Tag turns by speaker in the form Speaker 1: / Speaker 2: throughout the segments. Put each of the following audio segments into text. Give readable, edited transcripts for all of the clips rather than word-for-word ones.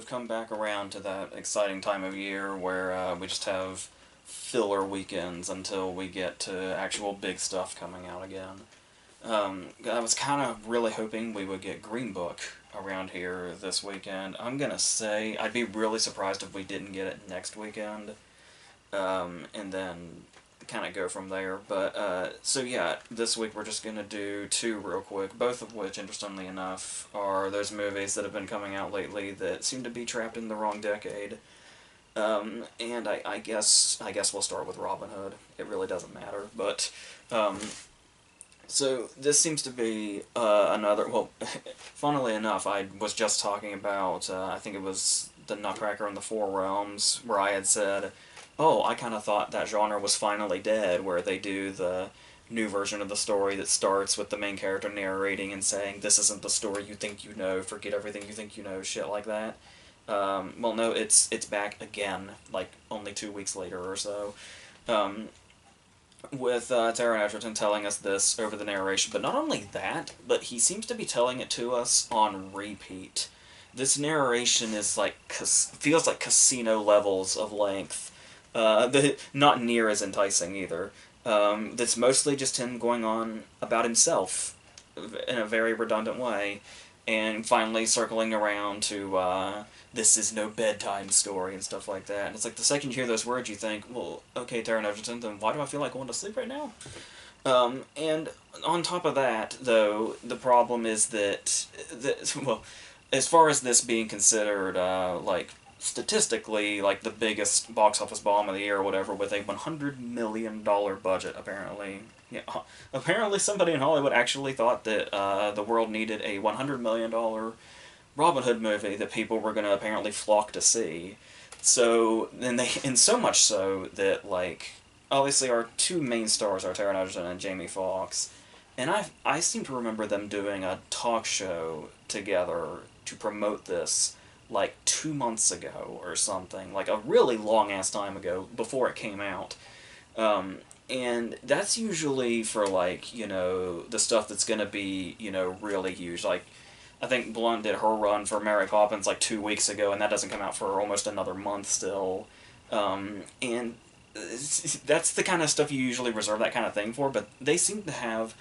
Speaker 1: we've come back around to that exciting time of year where we just have filler weekends until we get to actual big stuff coming out again. I was kind of really hoping we would get Green Book around here this weekend. I'm gonna say I'd be really surprised if we didn't get it next weekend, and then kind of go from there. But so yeah, this week we're just gonna do two real quick, both of which, interestingly enough, are those movies that have been coming out lately that seem to be trapped in the wrong decade. And I guess we'll start with Robin Hood. It really doesn't matter, but so this seems to be another. Well, funnily enough, I was just talking about. I think it was the Nutcracker in the Four Realms, where I had said, "Oh, I kind of thought that genre was finally dead," where they do the new version of the story that starts with the main character narrating and saying, "This isn't the story you think you know. Forget everything you think you know." Shit like that. Well, no, it's back again, like only 2 weeks later or so. Um, with Taron Egerton telling us this over the narration, but not only that, but he seems to be telling it to us on repeat. This narration is like feels like casino levels of length. Not near as enticing either. That's mostly just him going on about himself in a very redundant way, and finally circling around to this is no bedtime story and stuff like that. And it's like the second you hear those words, you think, well, okay, Taron Egerton, then why do I feel like going to sleep right now? And on top of that, though, the problem is well, as far as this being considered, like, statistically, like, the biggest box office bomb of the year or whatever, with a $100 million budget, apparently. Yeah, apparently somebody in Hollywood actually thought that the world needed a $100 million Robin Hood movie that people were going to apparently flock to see. So, and so much so that, like, obviously our two main stars are Taron Egerton and Jamie Foxx, and I seem to remember them doing a talk show together to promote this, like, 2 months ago or something, like a really long ass time ago, before it came out. And that's usually for, like, the stuff that's gonna be, really huge. Like, I think Blunt did her run for Mary Poppins like 2 weeks ago, and that doesn't come out for almost another month still. And that's the kind of stuff you usually reserve that kind of thing for, but they seem to have,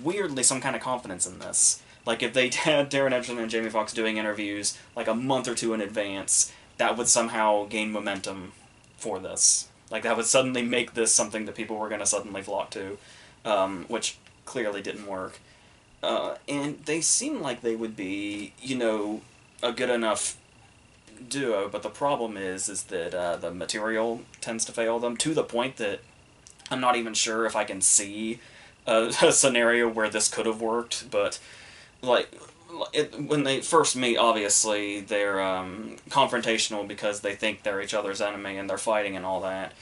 Speaker 1: weirdly, some kind of confidence in this. Like, if they had Taron Egerton and Jamie Foxx doing interviews like a month or two in advance, that would somehow gain momentum for this. Like, that would suddenly make this something that people were going to suddenly flock to, which clearly didn't work. And they seem like they would be, a good enough duo, but the problem is that the material tends to fail them, to the point that I'm not even sure if I can see a scenario where this could have worked, but, like, when they first meet, obviously, they're confrontational because they think they're each other's enemy and they're fighting and all that.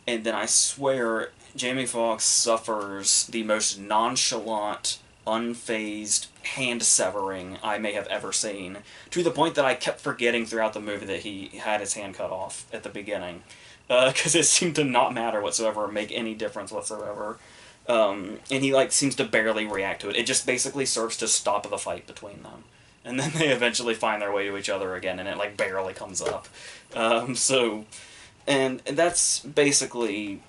Speaker 1: And then I swear, Jamie Foxx suffers the most nonchalant, unfazed hand severing I may have ever seen, to the point that I kept forgetting throughout the movie that he had his hand cut off at the beginning, because it seemed to not matter whatsoever, or make any difference whatsoever. And he, like, seems to barely react to it. It just basically serves to stop the fight between them. And then they eventually find their way to each other again, and it, like, barely comes up. And that's basically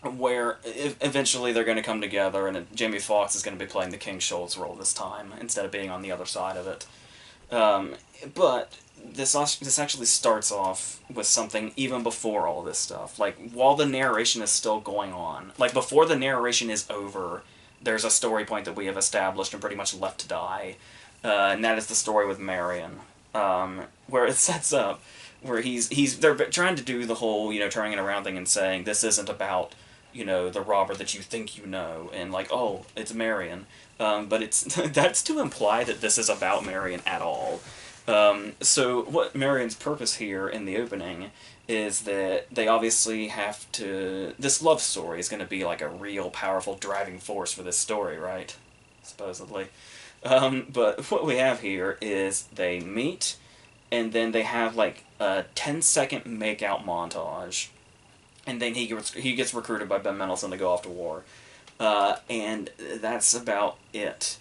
Speaker 1: where eventually they're going to come together, and Jamie Foxx is going to be playing the King Schultz role this time, instead of being on the other side of it. But this actually starts off with something even before all this stuff. Like, while the narration is still going on, like, before the narration is over, there's a story point that we have established and pretty much left to die, and that is the story with Marion, where it sets up where they're trying to do the whole, turning it around thing and saying, this isn't about, the robber that you think you know, and, like, oh, it's Marion. But it's that's to imply that this is about Marion at all. So what Marion's purpose here in the opening is that they obviously have to... This love story is going to be, like, a real powerful driving force for this story, right? Supposedly. But what we have here is they meet, and then they have, like, a 10-second make-out montage, and then he gets recruited by Ben Mendelsohn to go off to war. And that's about it.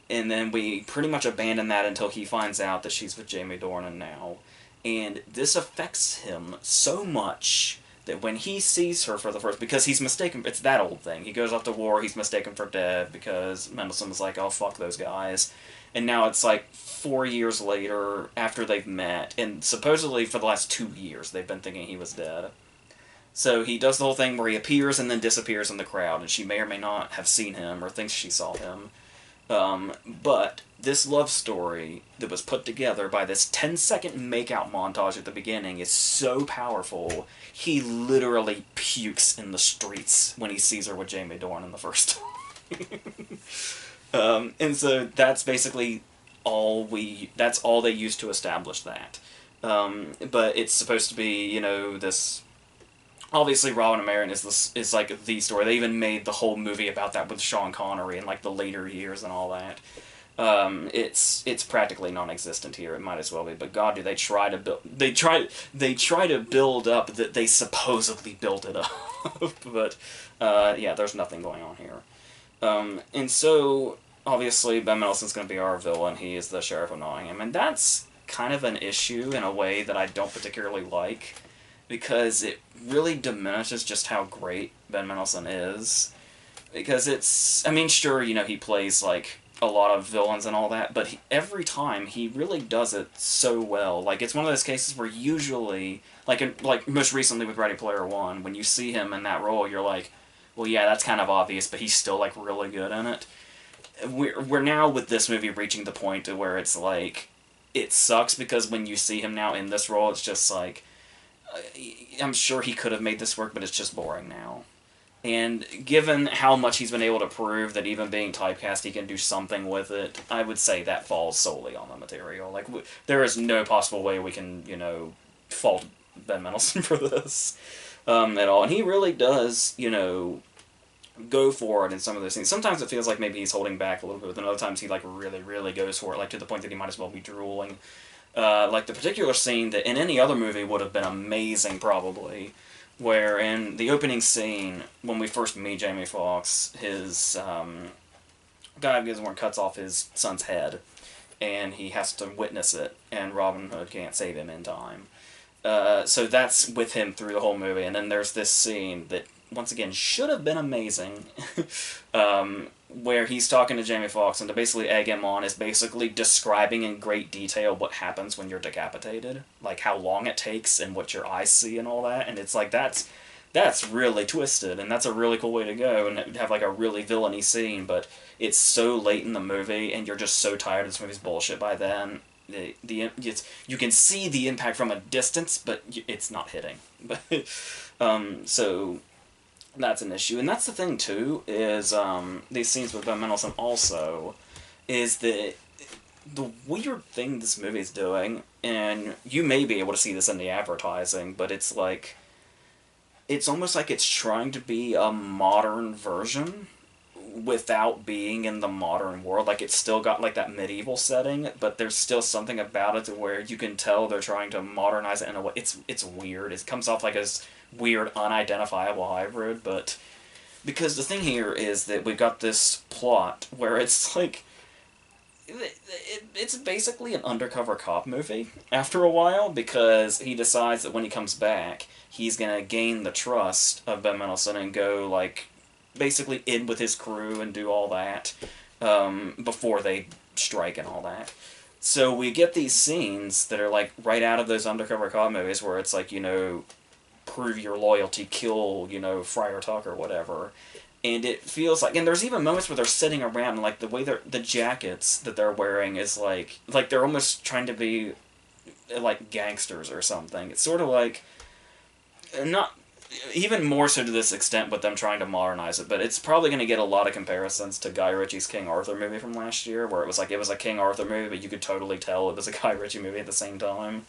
Speaker 1: and then we pretty much abandon that until he finds out that she's with Jamie Dornan now. And this affects him so much that when he sees her for the first, because he's mistaken, it's that old thing. He goes off to war, he's mistaken for dead because Mendelsohn was like, oh, fuck those guys. And now it's like 4 years later after they've met, and supposedly for the last 2 years they've been thinking he was dead. So he does the whole thing where he appears and then disappears in the crowd, and she may or may not have seen him or thinks she saw him. But this love story that was put together by this 10-second makeout montage at the beginning is so powerful, he literally pukes in the streets when he sees her with Jamie Dornan the first time. And so that's basically that's all they used to establish that. But it's supposed to be, this... Obviously, Robin and Marion is like the story. They even made the whole movie about that with Sean Connery in like the later years and all that. It's practically non-existent here. It might as well be. But God, do they try to build? They try to build up that they supposedly built it up. But yeah, there's nothing going on here. And so obviously Ben Mendelsohn's going to be our villain. He is the Sheriff of Nottingham, and that's kind of an issue in a way that I don't particularly like, because it really diminishes just how great Ben Mendelsohn is. Because I mean, sure, he plays, like, a lot of villains and all that, but every time he really does it so well. Like, it's one of those cases where usually, like most recently with Ready Player One, when you see him in that role, you're like, well, yeah, that's kind of obvious, but he's still, like, really good in it. We're now, with this movie, reaching the point where it's like, it sucks, because when you see him now in this role, it's just like, I'm sure he could have made this work, but it's just boring now. And given how much he's been able to prove that even being typecast, he can do something with it, I would say that falls solely on the material. Like, there is no possible way we can, fault Ben Mendelsohn for this at all. And he really does, go for it in some of those things. Sometimes it feels like maybe he's holding back a little bit, but then other times he, like, really, really goes for it, like, to the point that he might as well be drooling. Like the particular scene that in any other movie would have been amazing, probably, where in the opening scene, when we first meet Jamie Foxx, his guy Gisborne cuts off his son's head, and he has to witness it, and Robin Hood can't save him in time. So that's with him through the whole movie, and then there's this scene that, once again, should have been amazing, where he's talking to Jamie Foxx, and to basically egg him on is basically describing in great detail what happens when you're decapitated, like how long it takes and what your eyes see and all that, and it's like, that's really twisted, and that's a really cool way to go, and have like a really villainy scene, but it's so late in the movie, and you're just so tired of this movie's bullshit by then. You can see the impact from a distance, but it's not hitting. So that's an issue. And that's the thing, too, is these scenes with Ben Mendelsohn also, is that the weird thing this movie is doing, and you may be able to see this in the advertising, but it's like, it's almost like it's trying to be a modern version without being in the modern world. Like, it's still got, like, that medieval setting, but there's still something about it to where you can tell they're trying to modernize it in a way. It's weird. It comes off like a weird, unidentifiable hybrid, but because the thing here is that we've got this plot where it's like, it's basically an undercover cop movie after a while, because he decides that when he comes back, he's gonna gain the trust of Ben Mendelsohn and go, like, basically in with his crew and do all that before they strike and all that. So we get these scenes that are, like, right out of those undercover cop movies where it's like, prove your loyalty, kill, Friar Tuck or whatever. And it feels like, and there's even moments where they're sitting around, and, like, the way the jackets that they're wearing is like they're almost trying to be, like, gangsters or something. It's sort of like, not, even more so to this extent with them trying to modernize it, but it's probably going to get a lot of comparisons to Guy Ritchie's King Arthur movie from last year, where it was a King Arthur movie, but you could totally tell it was a Guy Ritchie movie at the same time.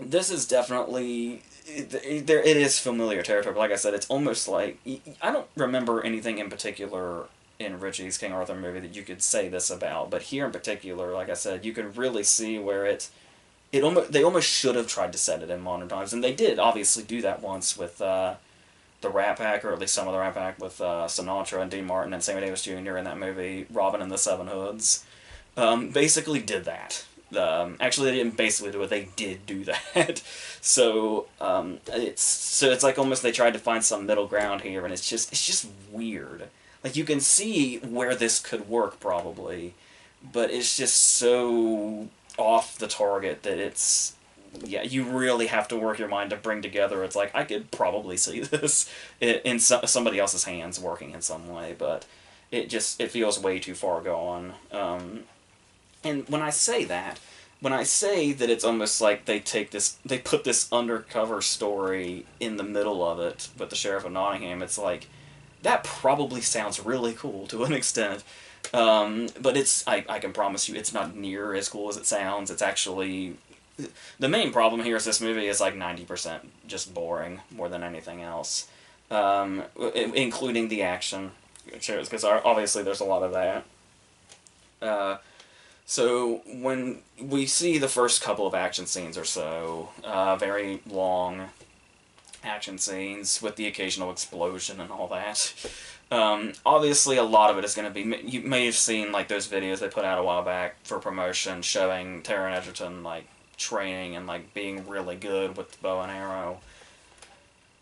Speaker 1: This is definitely, it is familiar territory, but like I said, it's almost like, I don't remember anything in particular in Ritchie's King Arthur movie that you could say this about, but here in particular, like I said, you can really see where they almost should have tried to set it in modern times, and they did obviously do that once with the Rat Pack, or at least some of the Rat Pack, with Sinatra and Dean Martin and Sammy Davis Jr. in that movie, Robin and the Seven Hoods, basically did that. Actually, they didn't basically do it; they did do that. So it's like almost they tried to find some middle ground here, and it's just weird. Like you can see where this could work probably, but it's just so off the target that it's, yeah, you really have to work your mind to bring together. It's like I could probably see this in somebody else's hands working in some way, but it feels way too far gone. And when I say that it's almost like they put this undercover story in the middle of it with the Sheriff of Nottingham, it's like, that probably sounds really cool to an extent. But I can promise you it's not near as cool as it sounds. It's actually, the main problem here is this movie is like 90% just boring more than anything else. Including the action, because obviously there's a lot of that. So when we see the first couple of action scenes or so, very long action scenes with the occasional explosion and all that. Obviously, a lot of it is going to be. You may have seen like those videos they put out a while back for promotion showing Taron Egerton like training and like being really good with the bow and arrow.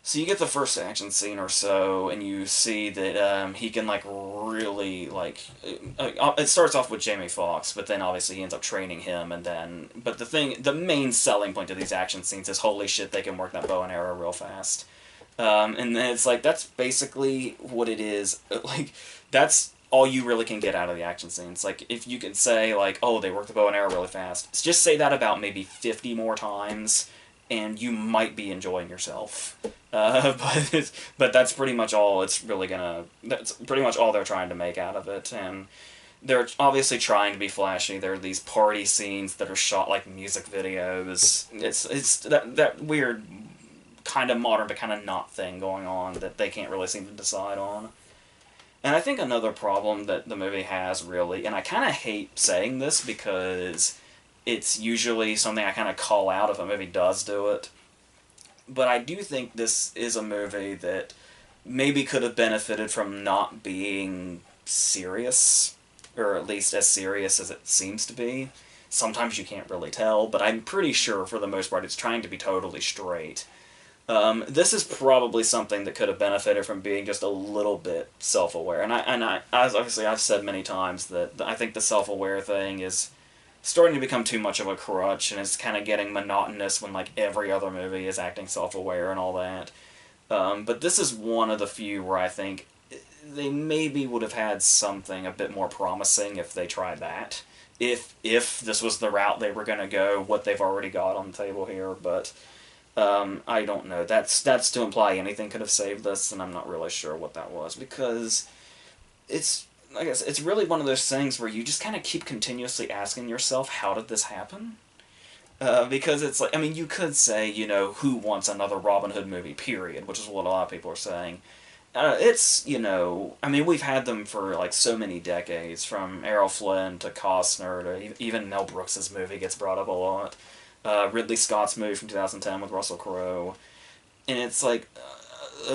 Speaker 1: So you get the first action scene or so, and you see that he can like really like. It starts off with Jamie Foxx, but then obviously he ends up training him, and then. But the main selling point of these action scenes is holy shit, they can work that bow and arrow real fast. And then it's like that's basically what it is. Like that's all you really can get out of the action scenes. Like if you can say like, oh, they work the bow and arrow really fast, just say that about maybe 50 more times, and you might be enjoying yourself. But that's pretty much all it's really gonna. That's pretty much all they're trying to make out of it, and they're obviously trying to be flashy. There are these party scenes that are shot like music videos. It's that weird kind of modern but kind of not thing going on that they can't really seem to decide on. And I think another problem that the movie has really, and I kind of hate saying this because it's usually something I kind of call out if a movie does do it, but I do think this is a movie that maybe could have benefited from not being serious, or at least as serious as it seems to be. Sometimes you can't really tell, but I'm pretty sure for the most part it's trying to be totally straight. This is probably something that could have benefited from being just a little bit self-aware, as obviously I've said many times that I think the self-aware thing is starting to become too much of a crutch, and it's kind of getting monotonous when like every other movie is acting self-aware and all that. But this is one of the few where I think they maybe would have had something a bit more promising if they tried that. If this was the route they were going to go, what they've already got on the table here, but I don't know. That's to imply anything could have saved this, and I'm not really sure what that was, because it's, I guess, it's really one of those things where you just kind of keep continuously asking yourself, how did this happen? Because it's like, I mean, you could say, who wants another Robin Hood movie, period, which is what a lot of people are saying. It's, I mean, we've had them for, like, so many decades, from Errol Flynn to Costner to even Mel Brooks's movie gets brought up a lot. Ridley Scott's movie from 2010 with Russell Crowe. And it's like,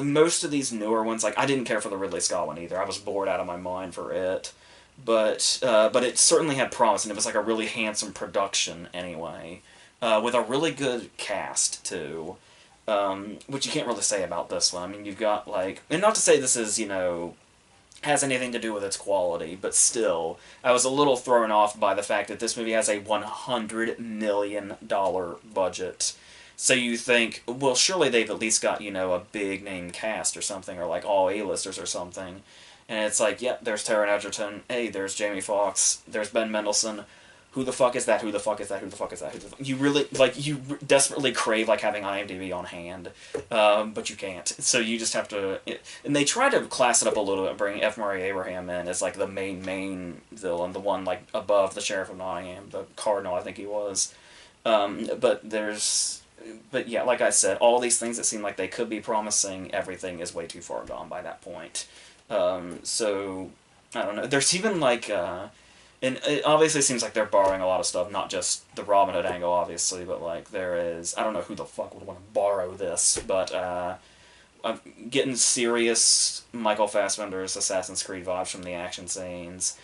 Speaker 1: most of these newer ones, like, I didn't care for the Ridley Scott one either. I was bored out of my mind for it. But it certainly had promise, and it was like a really handsome production anyway. With a really good cast, too. Which you can't really say about this one. I mean, you've got, like... And not to say this is, has anything to do with its quality, but still, I was a little thrown off by the fact that this movie has a $100 million budget. So you think, well, surely they've at least got, a big-name cast or something, or, like, all A-listers or something. And it's like, yep, there's Taron Egerton, hey, there's Jamie Foxx, there's Ben Mendelsohn. Who the fuck is that? Who the fuck is that? Who the fuck is that? You really, like, you desperately crave, like, having IMDb on hand, but you can't. So you just have to, and they try to class it up a little bit, bring F. Murray Abraham in as, like, the main villain, the one, like, above the Sheriff of Nottingham, the Cardinal, I think he was. But yeah, like I said, all these things that seem like they could be promising, everything is way too far gone by that point. So, I don't know. There's even, like, and it obviously seems like they're borrowing a lot of stuff, not just the Robin Hood angle, obviously, but, like, there is... I don't know who the fuck would want to borrow this, but, I'm getting serious Michael Fassbender's Assassin's Creed vibes from the action scenes.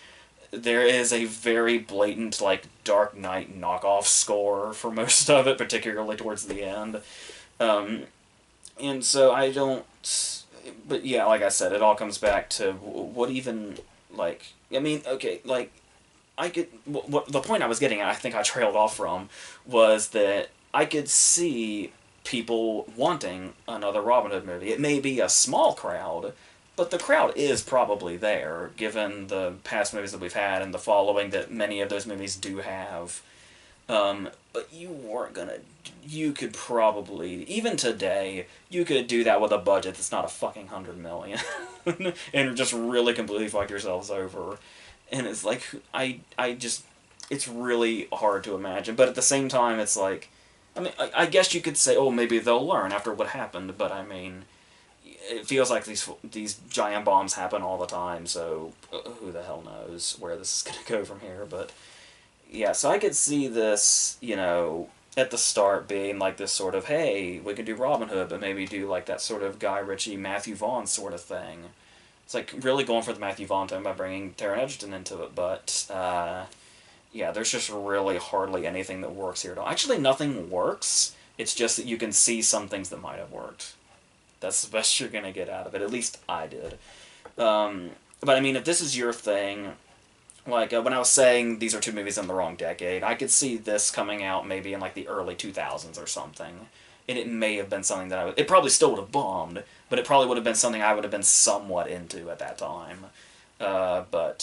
Speaker 1: There is a very blatant, like, Dark Knight knockoff score for most of it, particularly towards the end. Um, and so I don't. But yeah, like I said, it all comes back to what even, like. I mean, okay, like, I could. What the point I was getting at, I think I trailed off from, was that I could see people wanting another Robin Hood movie. It may be a small crowd, but the crowd is probably there, given the past movies that we've had and the following that many of those movies do have. But you weren't gonna. You could probably, even today, you could do that with a budget that's not a fucking 100 million, and just really completely fuck yourselves over. And it's like I just, it's really hard to imagine. But at the same time, it's like, I mean, I guess you could say, oh, maybe they'll learn after what happened. But I mean, it feels like these giant bombs happen all the time. So who the hell knows where this is gonna go from here? But yeah, so I could see this, at the start being like this sort of, hey, we could do Robin Hood, but maybe do like that sort of Guy Ritchie, Matthew Vaughn sort of thing. It's like really going for the Matthew Vaughn tone by bringing Taron Egerton into it, but yeah, there's just really hardly anything that works here at all. Actually, nothing works. It's just that you can see some things that might have worked. That's the best you're gonna get out of it. At least I did. But I mean, if this is your thing, like, when I was saying these are two movies in the wrong decade, I could see this coming out maybe in, like, the early 2000s or something. And it may have been something that it probably still would have bombed, but it probably would have been something I would have been somewhat into at that time. But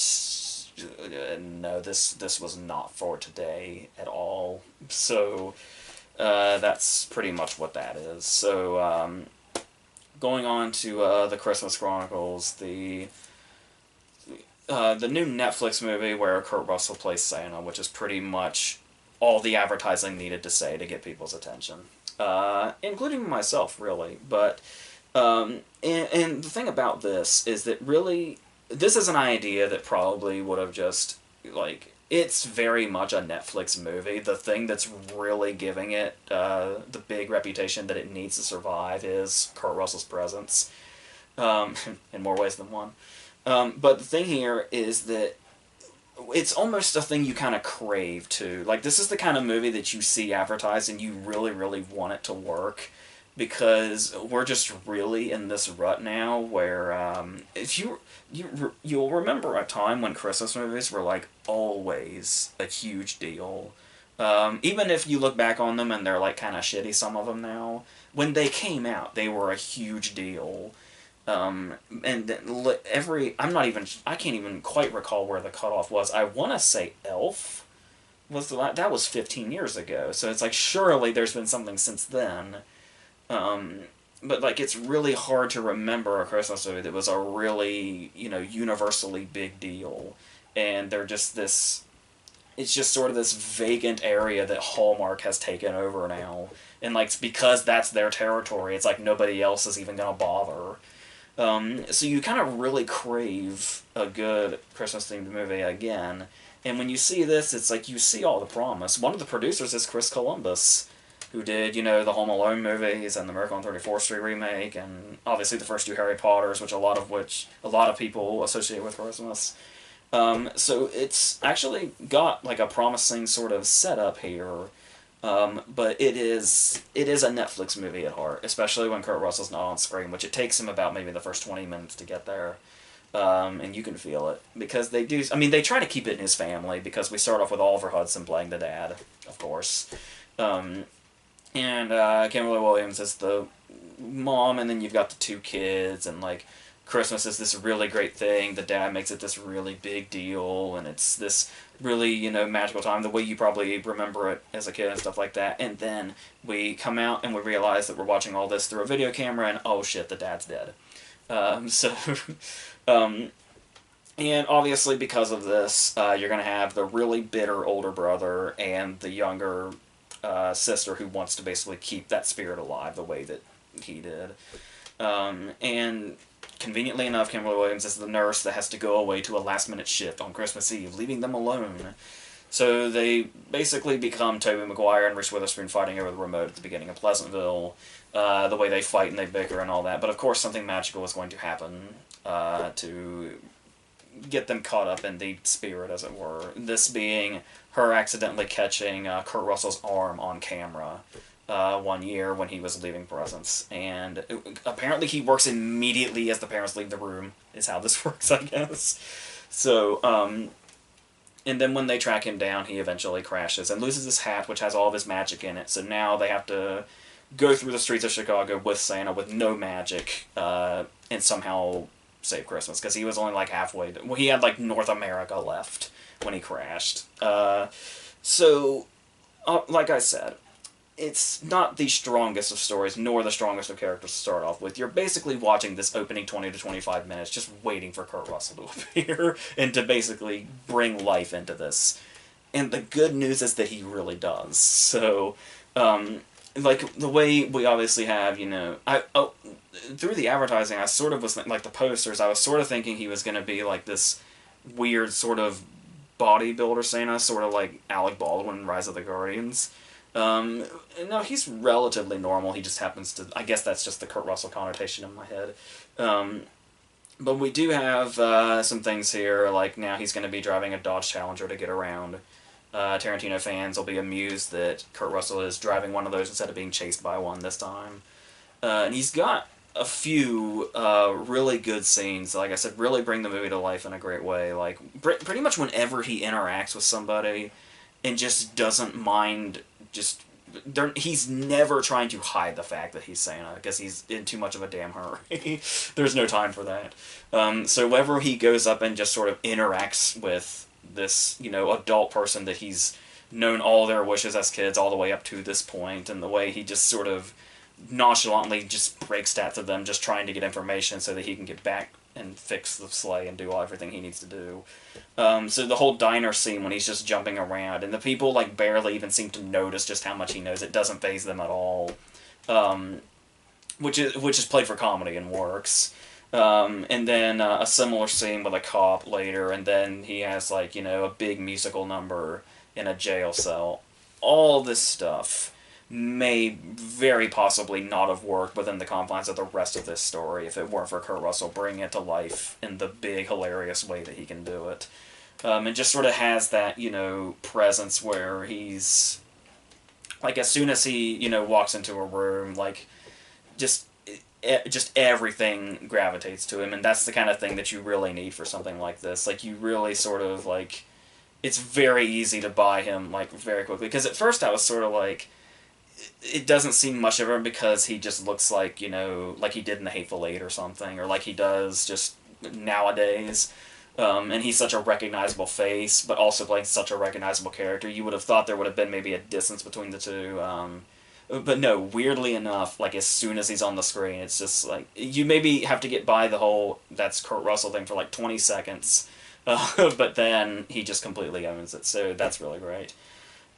Speaker 1: no, this was not for today at all. So that's pretty much what that is. So going on to the Christmas Chronicles, the new Netflix movie where Kurt Russell plays Santa, which is pretty much all the advertising needed to say to get people's attention, including myself, really. But and the thing about this is that really, this is an idea that probably would have just, like, it's very much a Netflix movie. The thing that's really giving it the big reputation that it needs to survive is Kurt Russell's presence, in more ways than one. But the thing here is that it's almost a thing you kind of crave, too. Like, this is the kind of movie that you see advertised and you really, really want it to work, because we're just really in this rut now where, if you'll remember a time when Christmas movies were, like, always a huge deal. Even if you look back on them and they're, like, kind of shitty, some of them now, when they came out, they were a huge deal. And I can't even quite recall where the cutoff was. I want to say Elf that was 15 years ago, so it's like, surely there's been something since then. But, like, it's really hard to remember a Christmas movie that was a really, universally big deal. And they're just this, it's just sort of this vacant area that Hallmark has taken over now. And, like, because that's their territory, it's like nobody else is even gonna bother. So you kind of really crave a good Christmas-themed movie again. And when you see this, it's like you see all the promise. One of the producers is Chris Columbus, who did, the Home Alone movies and the Miracle on 34th Street remake, and obviously the first two Harry Potters, which a lot of people associate with Christmas. So it's actually got, like, a promising sort of setup here. But it is a Netflix movie at heart, especially when Kurt Russell's not on screen, which it takes him about maybe the first 20 minutes to get there. And you can feel it, because they do, I mean, they try to keep it in his family, because we start off with Oliver Hudson playing the dad, of course. And Kimberly Williams is the mom, and then you've got the two kids, and, like, Christmas is this really great thing. The dad makes it this really big deal, and it's this really, magical time, the way you probably remember it as a kid and stuff like that. And then we come out and we realize that we're watching all this through a video camera, and oh shit, the dad's dead. And obviously because of this, you're going to have the really bitter older brother and the younger sister who wants to basically keep that spirit alive the way that he did. And conveniently enough, Kimberly Williams is the nurse that has to go away to a last-minute shift on Christmas Eve, leaving them alone. So they basically become Tobey Maguire and Reese Witherspoon fighting over the remote at the beginning of Pleasantville. The way they fight and they bicker and all that, but of course something magical is going to happen to get them caught up in the spirit, as it were. This being her accidentally catching Kurt Russell's arm on camera one year when he was leaving Presence. And apparently he works immediately as the parents leave the room, is how this works, I guess. So, and then when they track him down, he eventually crashes and loses his hat, which has all of his magic in it. So now they have to go through the streets of Chicago with Santa with no magic and somehow save Christmas, because he was only like halfway. Well, he had like North America left when he crashed. So, like I said, it's not the strongest of stories, nor the strongest of characters to start off with. You're basically watching this opening 20 to 25 minutes just waiting for Kurt Russell to appear and to basically bring life into this. And the good news is that he really does. So, like, the way we obviously have, through the advertising, I sort of was, like, the posters, I was sort of thinking he was going to be, like, this weird sort of bodybuilder Santa, sort of like Alec Baldwin in Rise of the Guardians. No, he's relatively normal. He just happens to... I guess that's just the Kurt Russell connotation in my head. But we do have some things here, like now he's going to be driving a Dodge Challenger to get around. Tarantino fans will be amused that Kurt Russell is driving one of those instead of being chased by one this time. And he's got a few really good scenes. Like I said, really bring the movie to life in a great way. Like, pretty much whenever he interacts with somebody and just doesn't mind just... he's never trying to hide the fact that he's Santa, because he's in too much of a damn hurry. There's no time for that. So whenever he goes up and just sort of interacts with this, adult person that he's known all their wishes as kids all the way up to this point, and the way he just sort of nonchalantly just breaks that to them, just trying to get information so that he can get back and fix the sleigh and do everything he needs to do. So the whole diner scene when he's just jumping around, and the people like barely even seem to notice just how much he knows. It doesn't faze them at all, which is played for comedy and works. And then a similar scene with a cop later, and then he has a big musical number in a jail cell. All this stuff may very possibly not have worked within the confines of the rest of this story if it weren't for Kurt Russell bringing it to life in the big, hilarious way that he can do it. And just sort of has that, presence where he's... like, as soon as he, walks into a room, just everything gravitates to him, and that's the kind of thing that you really need for something like this. You really sort of, it's very easy to buy him, very quickly. Because at first I was sort of it doesn't seem much of him because he just looks like he did in The Hateful Eight or something, or like he does just nowadays. And he's such a recognizable face, but also playing such a recognizable character. You would have thought there would have been maybe a distance between the two. But no, weirdly enough, as soon as he's on the screen, it's just you maybe have to get by the whole that's Kurt Russell thing for 20 seconds. But then he just completely owns it, so that's really great.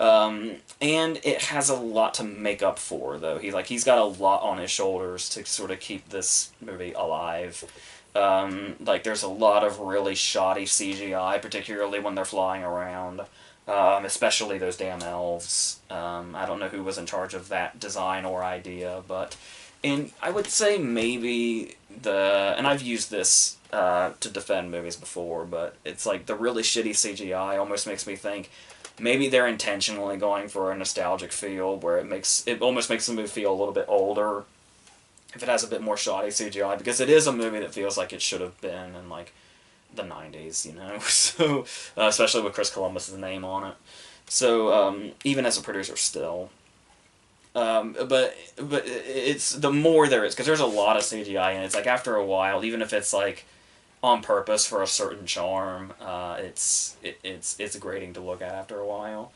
Speaker 1: And it has a lot to make up for, though. He's got a lot on his shoulders to sort of keep this movie alive. There's a lot of really shoddy CGI, particularly when they're flying around. Especially those damn elves. I don't know who was in charge of that design or idea, but... And I would say maybe and I've used this to defend movies before, but it's the really shitty CGI almost makes me think maybe they're intentionally going for a nostalgic feel where it almost makes the movie feel a little bit older if it has a bit more shoddy CGI, because it is a movie that feels like it should have been in the 90s, so especially with Chris Columbus' name on it. So even as a producer still. But it's the more there is, because there's a lot of CGI and it's after a while, even if it's on purpose for a certain charm, it's grating to look at after a while.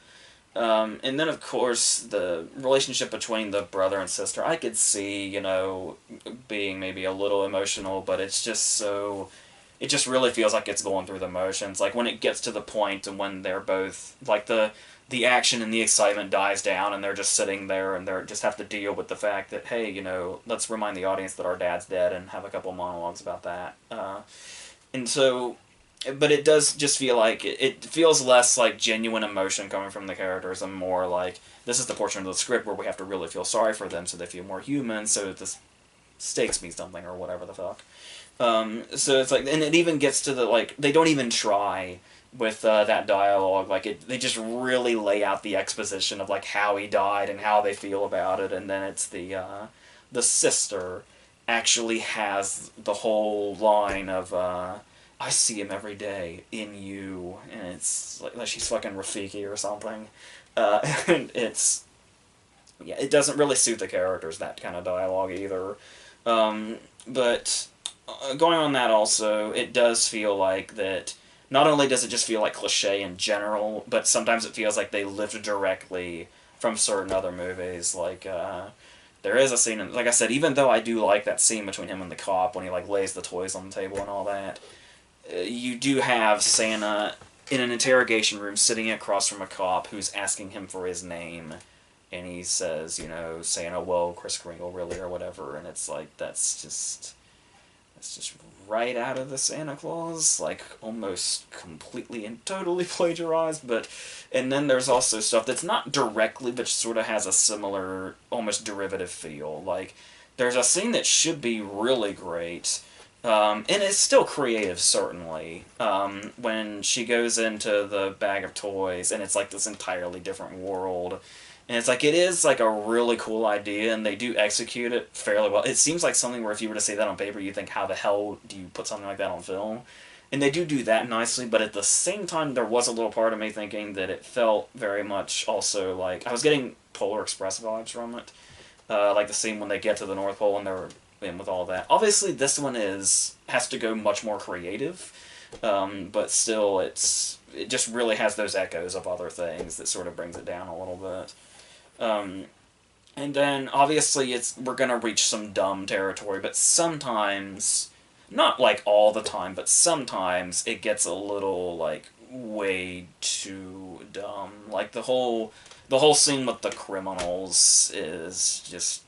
Speaker 1: And then of course the relationship between the brother and sister, I could see, being maybe a little emotional, but it's just so... It just really feels like it's going through the motions. When it gets to the point and when they're both... the action and the excitement dies down and they're just sitting there and they just have to deal with the fact that, hey, let's remind the audience that our dad's dead and have a couple monologues about that. And so but it does just feel like it feels less like genuine emotion coming from the characters and more like this is the portion of the script where we have to really feel sorry for them so they feel more human, so this stakes mean something or whatever the fuck. So it's like, and it even gets to the like they don't even try with that dialogue. Like they just really lay out the exposition of like how he died and how they feel about it, and then it's the sister actually has the whole line of I see him every day in you, and it's like she's fucking Rafiki or something. And it's yeah, it doesn't really suit the characters, that kind of dialogue either. But going on that also, it does feel like that. Not only does it just feel like cliche in general, but sometimes it feels like they lift directly from certain other movies. Like there is a scene, like I said, even though I do like that scene between him and the cop when he like lays the toys on the table and all that, you do have Santa in an interrogation room sitting across from a cop who's asking him for his name, and he says, you know, Santa, well, Kris Kringle, really, or whatever, and it's like that's just right out of the Santa Claus, like almost completely and totally plagiarized. But and then there's also stuff that's not directly, but sort of has a similar, almost derivative feel. Like there's a scene that should be really great. And it's still creative, certainly. When she goes into the bag of toys, and it's like this entirely different world, and it's like it is like a really cool idea, and they do execute it fairly well. It seems like something where if you were to see that on paper, you think, how the hell do you put something like that on film? And they do that nicely, but at the same time, there was a little part of me thinking that it felt very much also like I was getting Polar Express vibes from it, like the scene when they get to the North Pole and they're in with all that. Obviously, this one has to go much more creative, but still, it just really has those echoes of other things that sort of brings it down a little bit. Um, and then obviously we're gonna reach some dumb territory, but sometimes, not like all the time, but sometimes it gets a little like way too dumb. Like the whole scene with the criminals is just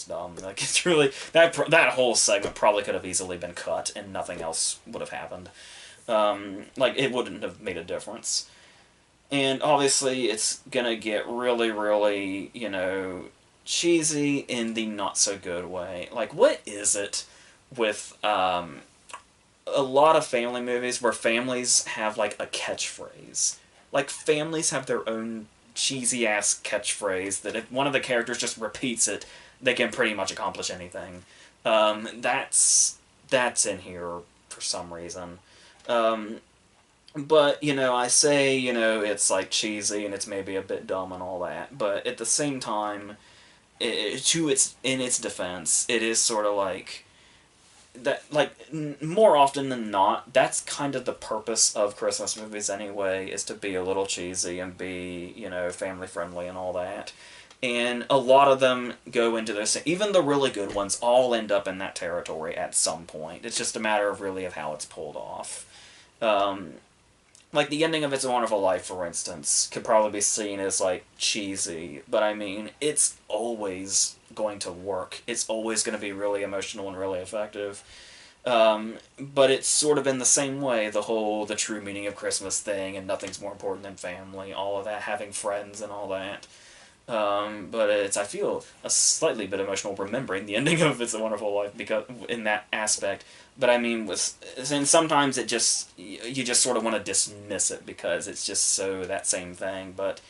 Speaker 1: dumb. Like it's really that whole segment probably could have easily been cut and nothing else would have happened. Like it wouldn't have made a difference. And obviously, it's gonna get really, really, cheesy in the not so good way. Like, what is it with a lot of family movies where families have like a catchphrase? Like, families have their own cheesy ass catchphrase that if one of the characters just repeats it, they can pretty much accomplish anything. That's in here for some reason. Um, but, I say, it's like cheesy and it's maybe a bit dumb and all that, but at the same time, in its defense, it is sort of like that. Like more often than not, that's kind of the purpose of Christmas movies anyway, is to be a little cheesy and be family friendly and all that. And a lot of them go into this. Even the really good ones all end up in that territory at some point. It's just a matter of really of how it's pulled off. Um, like the ending of It's a Wonderful Life, for instance, could probably be seen as like cheesy, but I mean, it's always going to work. It's always going to be really emotional and really effective. But it's sort of in the same way, the true meaning of Christmas thing, and nothing's more important than family, all of that, having friends and all that. But I feel a slightly bit emotional remembering the ending of It's a Wonderful Life because in that aspect. But I mean, and sometimes you just sort of want to dismiss it because it's just so that same thing. But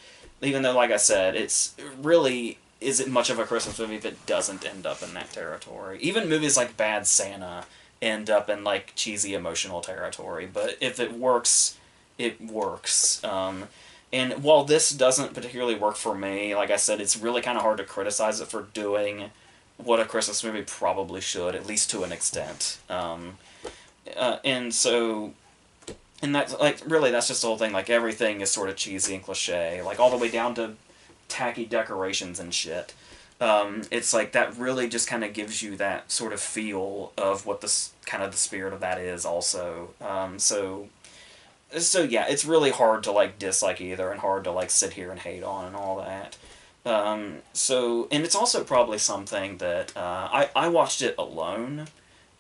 Speaker 1: even though, like I said, it's really isn't much of a Christmas movie if it doesn't end up in that territory. Even movies like Bad Santa end up in like cheesy emotional territory. But if it works, it works. And while this doesn't particularly work for me, like I said, it's really kind of hard to criticize it for doing what a Christmas movie probably should, at least to an extent. And so, and that's like really that's just the whole thing. Like everything is sort of cheesy and cliche, like all the way down to tacky decorations and shit. It's like that really just kind of gives you that sort of feel of what this kind of the spirit of that is also. So yeah, it's really hard to like dislike either, and hard to like sit here and hate on and all that. And it's also probably something that I watched it alone,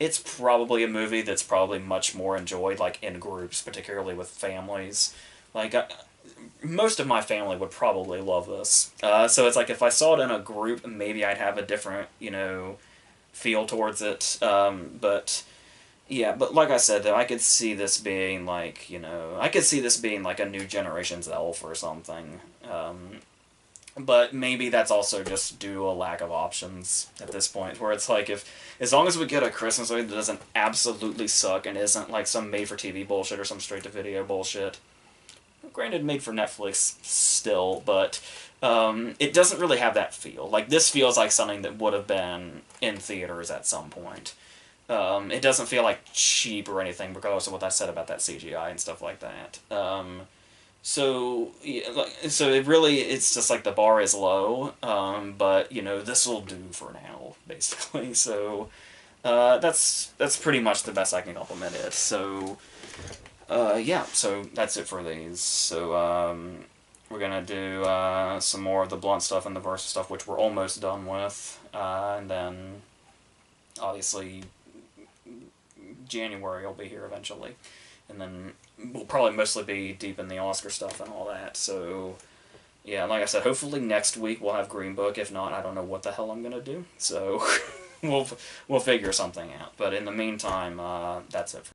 Speaker 1: it's probably a movie that's probably much more enjoyed, like, in groups, particularly with families. Like, most of my family would probably love this. So it's like if I saw it in a group, maybe I'd have a different, feel towards it. But yeah, but like I said, though, I could see this being like, I could see this being like a new generation's Elf or something. But maybe that's also just due to a lack of options at this point, where it's like as long as we get a Christmas movie that doesn't absolutely suck and isn't like some made-for-TV bullshit or some straight-to-video bullshit, granted made for Netflix still, but it doesn't really have that feel. Like, this feels like something that would have been in theaters at some point. It doesn't feel like cheap or anything, regardless of what I said about that CGI and stuff like that. So yeah, so it's just like the bar is low, but this will do for now, basically. So that's pretty much the best I can compliment it. So yeah, so that's it for these. So we're gonna do some more of the blunt stuff and the versus stuff, which we're almost done with, and then obviously January will be here eventually, and then we'll probably mostly be deep in the Oscar stuff and all that. So yeah, like I said, hopefully next week we'll have Green Book. If not, I don't know what the hell I'm gonna do. So we'll figure something out. But in the meantime, that's it.